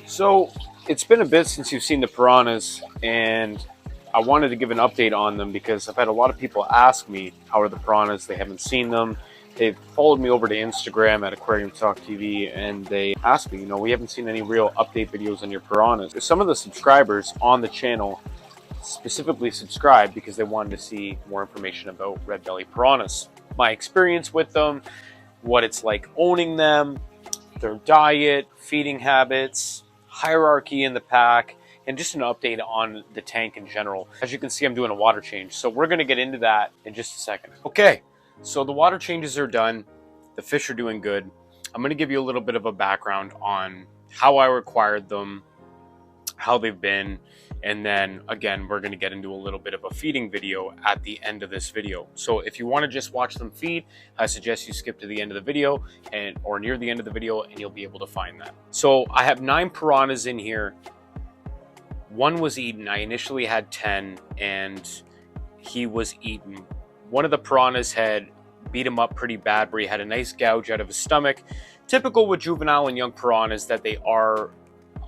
So it's been a bit since you've seen the piranhas, and I wanted to give an update on them because I've had a lot of people ask me how are the piranhas. They haven't seen them. They've followed me over to Instagram at Aquarium Talk TV, and they asked me, we haven't seen any real update videos on your piranhas. Some of the subscribers on the channel specifically subscribed because they wanted to see more information about red belly piranhas, my experience with them, what it's like owning them, their diet, feeding habits, hierarchy in the pack, and just an update on the tank in general. As you can see, I'm doing a water change, so we're going to get into that in just a second. Okay, so the water changes are done. The fish are doing good. I'm going to give you a little bit of a background on how I acquired them, how they've been, and then again we're going to get into a little bit of a feeding video at the end of this video. So if you want to just watch them feed, I suggest you skip to the end of the video or near the end of the video, and you'll be able to find that. So I have 9 piranhas in here. One was eaten. I initially had 10 and he was eaten. One of the piranhas had beat him up pretty bad where he had a nice gouge out of his stomach. Typical with juvenile and young piranhas that they are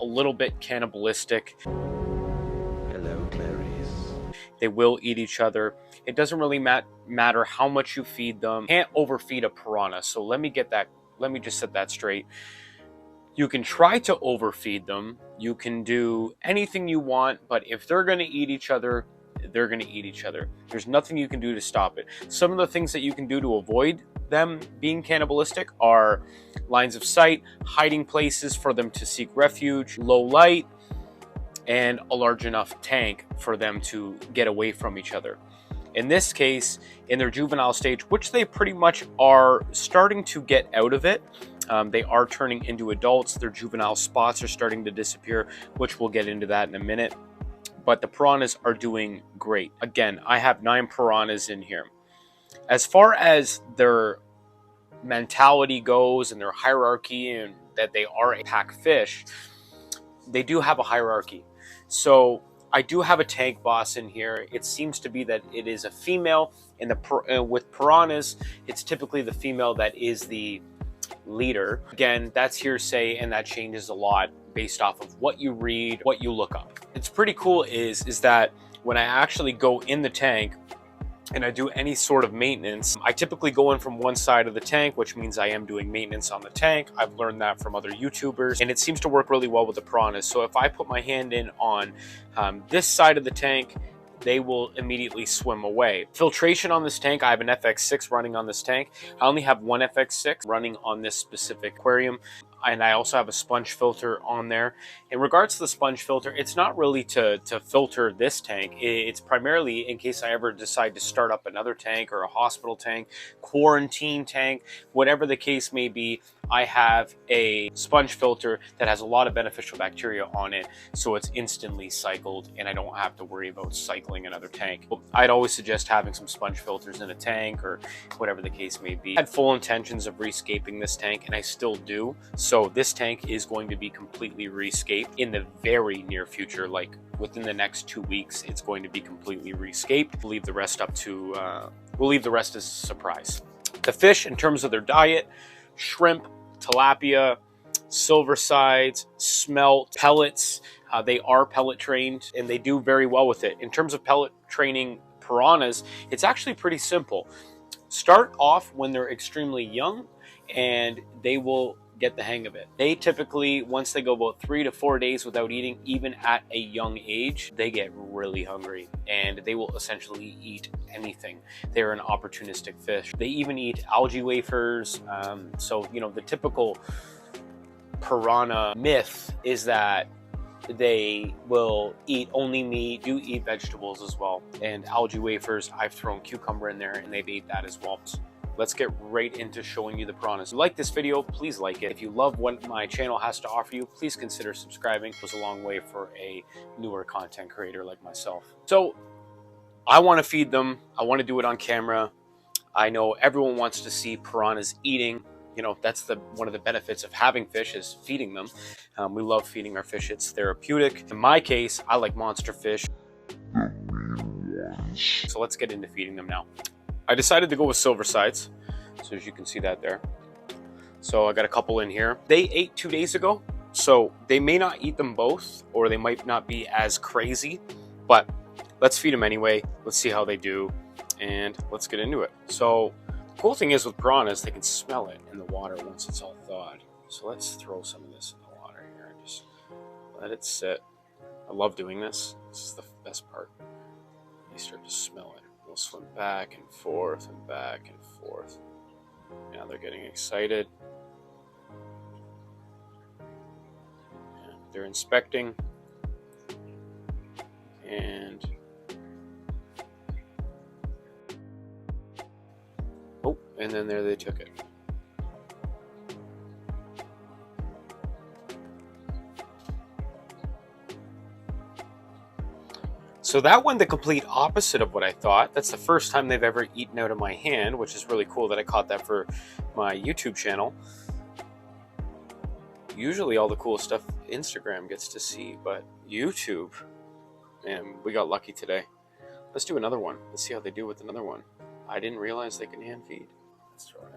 a little bit cannibalistic. Hello, Clarice. They will eat each other. It doesn't really matter how much you feed them. You can't overfeed a piranha. So let me just set that straight. You can try to overfeed them. You can do anything you want, but if they're going to eat each other, they're going to eat each other. There's nothing you can do to stop it. Some of the things that you can do to avoid them being cannibalistic are lines of sight, hiding places for them to seek refuge, low light, and a large enough tank for them to get away from each other. In this case, in their juvenile stage, which they pretty much are starting to get out of it, they are turning into adults. Their juvenile spots are starting to disappear, which we'll get into that in a minute. But the piranhas are doing great. Again, I have 9 piranhas in here. As far as their mentality goes and their hierarchy and that they are a pack fish, they do have a hierarchy. So I do have a tank boss in here. It seems to be that it is a female. With piranhas, it's typically the female that is the leader. Again, that's hearsay, and that changes a lot based off of what you read, what you look up. It's pretty cool is that when I actually go in the tank and I do any sort of maintenance, I typically go in from one side of the tank, which means I am doing maintenance on the tank. I've learned that from other YouTubers, and it seems to work really well with the piranhas. So if I put my hand in on this side of the tank, they will immediately swim away. Filtration on this tank, I have an FX6 running on this tank. I only have one FX6 running on this specific aquarium, and I also have a sponge filter on there. In regards to the sponge filter, it's not really to filter this tank. It's primarily in case I ever decide to start up another tank or a hospital tank, quarantine tank, whatever the case may be. I have a sponge filter that has a lot of beneficial bacteria on it, so it's instantly cycled and I don't have to worry about cycling another tank. I'd always suggest having some sponge filters in a tank or whatever the case may be. I had full intentions of rescaping this tank, and I still do. So this tank is going to be completely rescaped in the very near future, like within the next 2 weeks. It's going to be completely rescaped. We'll leave the rest as a surprise. The fish, in terms of their diet, shrimp, tilapia, silver sides, smelt, pellets. They are pellet trained and they do very well with it. In terms of pellet training piranhas, it's actually pretty simple. Start off when they're extremely young and they will get the hang of it. They typically, once they go about 3 to 4 days without eating, even at a young age, they get really hungry and they will essentially eat anything. They're an opportunistic fish. They even eat algae wafers. So, the typical piranha myth is that they will eat only meat, do eat vegetables as well. And algae wafers, I've thrown cucumber in there and they've ate that as well. Let's get right into showing you the piranhas. If you like this video, please like it. If you love what my channel has to offer you, please consider subscribing. It goes a long way for a newer content creator like myself. So I want to feed them. I want to do it on camera. I know everyone wants to see piranhas eating. That's one of the benefits of having fish is feeding them. We love feeding our fish. It's therapeutic. In my case, I like monster fish. So let's get into feeding them now. I decided to go with silver sides, so as you can see that there. So I got a couple in here. They ate 2 days ago, So they may not eat them both, or they might not be as crazy, but let's feed them anyway. Let's see how they do, and let's get into it. So the cool thing is with piranhas, they can smell it in the water once it's all thawed. So let's throw some of this in the water here and just let it sit. I love doing this. This is the best part. You start to smell it. They'll swim back and forth and back and forth. Now they're getting excited. And they're inspecting. And oh, and then there they took it. So that went the complete opposite of what I thought. That's the first time they've ever eaten out of my hand, which is really cool that I caught that for my YouTube channel. Usually all the cool stuff Instagram gets to see, but YouTube, man, we got lucky today. Let's do another one. Let's see how they do with another one. I didn't realize they can hand feed. Let's throw it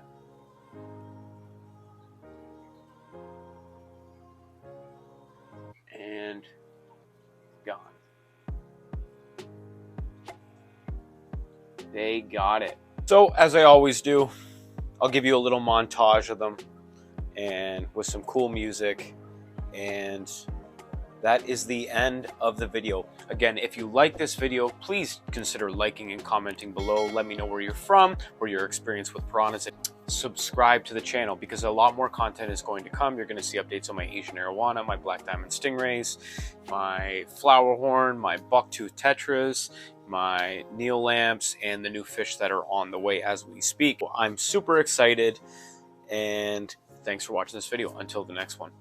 in. And gone. They got it. So, as I always do, I'll give you a little montage of them and with some cool music, and that is the end of the video. Again, if you like this video, please consider liking and commenting below. Let me know where you're from, where your experience with piranhas. Subscribe to the channel because a lot more content is going to come. You're going to see updates on my Asian arowana, my black diamond stingrays, my flower horn, my bucktooth tetras, my Neil lamps, and the new fish that are on the way as we speak. I'm super excited, and thanks for watching this video. Until the next one.